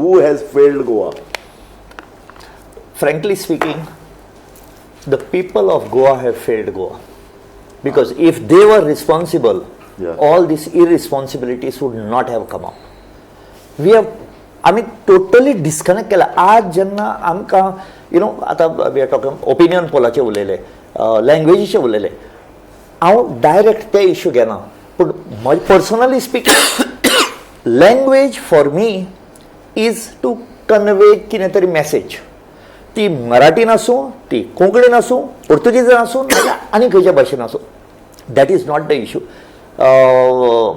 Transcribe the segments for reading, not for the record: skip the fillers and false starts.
who has failed Goa? Frankly speaking, the people of Goa have failed Goa. Because if they were responsible, all these irresponsibilities would not have come up. आम्ही totally disconnect केला. आज जेन्ना आमकां आतां we are talking opinion पोलाचे उलयले, लँग्वेजीचे उलयले, हांव डायरेक्ट ते इश्यू घेना. पूण personally speaking language for me is to convey कितें तरी मॅसेज. ती मराठीन आसूं, ती कोंकणीन आसूं, पोर्तुगीजान आसूं, नाजाल्यार आनी खंयच्या भाशेन आसूं, that is not the issue.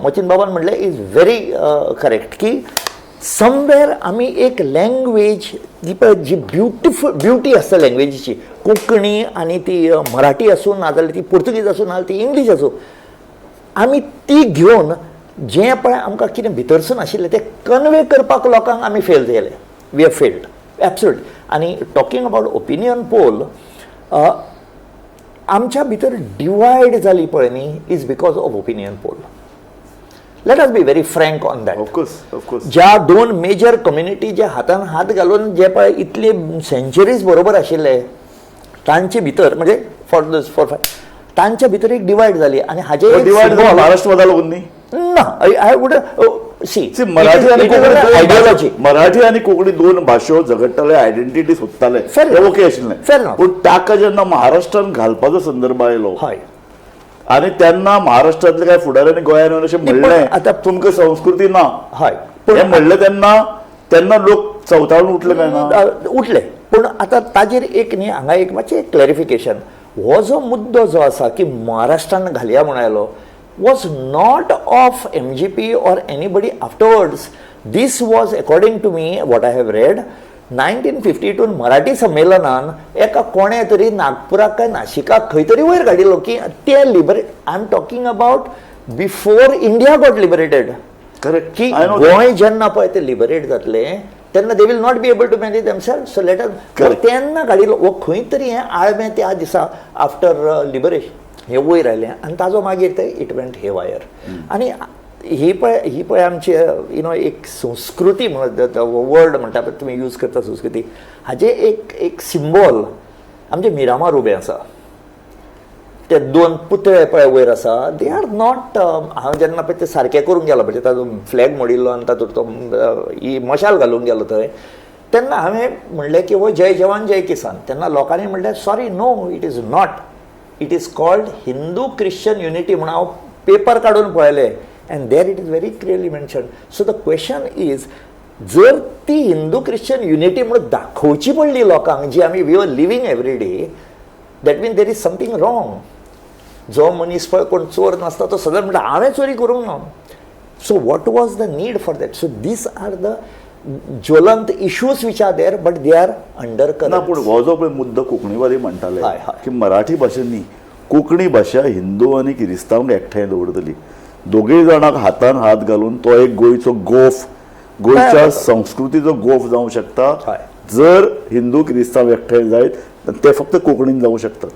मचिन बाबान म्हणलें इज व्हेरी करेक्ट की समवेअर आम्ही एक लँग्वेज जी ब्युटी असता लँग्वेजीची, कोंकणी आणि ती मराठी आसूं नाजाल्यार ती पोर्तुगीज आसूं नाजाल्यार ती इंग्लीश आसूं, आमी ती घेवन जें पळय आमकां कितें भितरसून आशिल्लें तें कन्वे करपाक लोकांक आमी फेल केले. We have failed absolutely. आनी टॉकिंग अबाउट ओपिनियन पोल, आमच्या भितर डिवायड जाली पळय न्ही is because of opinion poll. Let us be very frank on that. Of course ज्या दोन मेजर कम्युनिटी जे हातान हात घालून जे पळय इतले सेंचुरीज बरोबर आशिल्ले तांचे भितर म्हणजे फॉर तांच्या भितर एक डिवायड जाली. आनी हाजे डिवायड महाराष्ट्र मदा लागून न्ही ना. आय वूड सी मराठी आणि कोंकणी दोन भाशो झगडटाले, आयडेंटिटी सोदताले, ओके आशिल्लें. पूण ताका जेन्ना महाराष्ट्रान घालपाचो संदर्भ आयलो आणि त्यांना महाराष्ट्रातले काय फुडाऱ्यांनी गोंयान अशें म्हणलें आता तुमकां संस्कृती ना, हें म्हणलें तेन्ना लोक चवताळून उठले काय ना? उठले. पूण आतां ताजेर एक न्ही हांगा एक मातशें क्लॅरिफिकेशन. हो जो मुद्दो जो आसा की महाराष्ट्रान घालया म्हूण आयलो was not of MGP or anybody afterwards. This was, according to me, what I have read, 1952 Marathi संमेलनान एका कोणे तरी नागपुराक काय नाशिकाक खंय तरी वयर काडिल्लो की ते liberate. I am talking about before India got liberated. Correct. की गोंय जेन्ना पळय ते लिबरेट जातले तेन्ना they will not be able to manage themself. So let us तेन्ना काडिल्लो वो खंय तरी हें आळमें त्या दिसा आफ्टर लिबरेशन हे वयर आयलें आनी ताजो मागीर ते इट वेंट हे वायर. आनी ही पळय आमची एक संस्कृती वर्ड म्हणटा पळय तुमी यूज करता संस्कृती, हाजे एक सिंबॉल आमचे मिरामार उबें आसा. ते दोन पुतळे पळय वयर आसा, दे आर नॉट. हांव जेन्ना पळय ते सारकें करूंक गेलो म्हणजे ताजो फ्लॅग मोडिल्लो आनी तातूंत तो ही मशाल घालूंक गेलो थंय, तेन्ना हांवें म्हणलें की हो जय जवान जय किसान. तेन्ना लोकांनी म्हणलें sorry no it is not, it is called Hindu Christian unity म्हणून हांव पेपर काडून पळयले and there it is very clearly mention. So the question is जर ती हिंदू क्रिश्चन युनिटी म्हणून दाखोवची पडली लोकांक जी आमी we are living every day, that mean there is something wrong. जो मनीस पळय कोण चोर नासता तो सदांच म्हणटा हांवें चोरी करूंक ना. So what was the need for that? So these are the ज्वलंत issues which are there but they are under ना. पूण हो जो पळय मुद्दो कोंकणीवादी म्हणटाले की मराठी भाशेंनी कोंकणी भाशा हिंदू आनी क्रिस्तांवांक एकठांय दवरतली, दोगूय जाणांक हातान हात घालून तो एक गोंयचो गोफ, गोंयच्या संस्कृतीचो गोफ जावंक शकता जर हिंदू क्रिस्तांव एकठांय जायत. ते फक्त कोंकणीन जावंक शकतात.